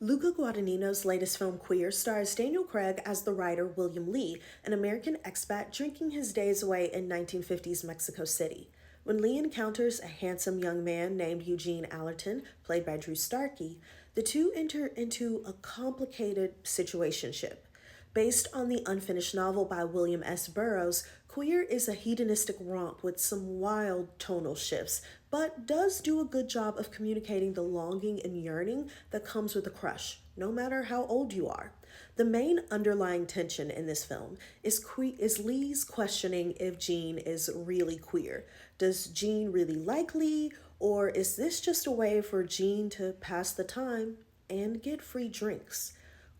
Luca Guadagnino's latest film, Queer, stars Daniel Craig as the writer William Lee, an American expat drinking his days away in 1950s Mexico City. When Lee encounters a handsome young man named Eugene Allerton, played by Drew Starkey, the two enter into a complicated situationship. Based on the unfinished novel by William S. Burroughs, Queer is a hedonistic romp with some wild tonal shifts, but does do a good job of communicating the longing and yearning that comes with a crush, no matter how old you are. The main underlying tension in this film is Lee's questioning if Jean is really queer. Does Jean really like Lee, or is this just a way for Jean to pass the time and get free drinks?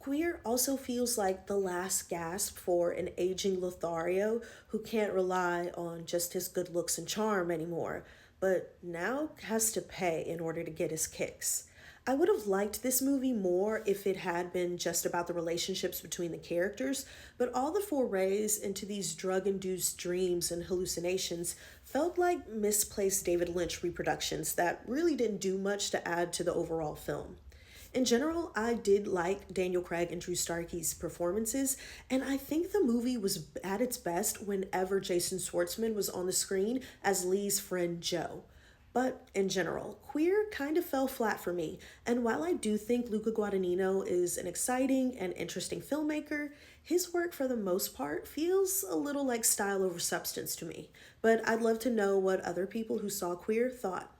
Queer also feels like the last gasp for an aging Lothario who can't rely on just his good looks and charm anymore, but now has to pay in order to get his kicks. I would have liked this movie more if it had been just about the relationships between the characters, but all the forays into these drug induced dreams and hallucinations felt like misplaced David Lynch reproductions that really didn't do much to add to the overall film. In general, I did like Daniel Craig and Drew Starkey's performances, and I think the movie was at its best whenever Jason Schwartzman was on the screen as Lee's friend Joe. But in general, Queer kind of fell flat for me, and while I do think Luca Guadagnino is an exciting and interesting filmmaker, his work for the most part feels a little like style over substance to me. But I'd love to know what other people who saw Queer thought.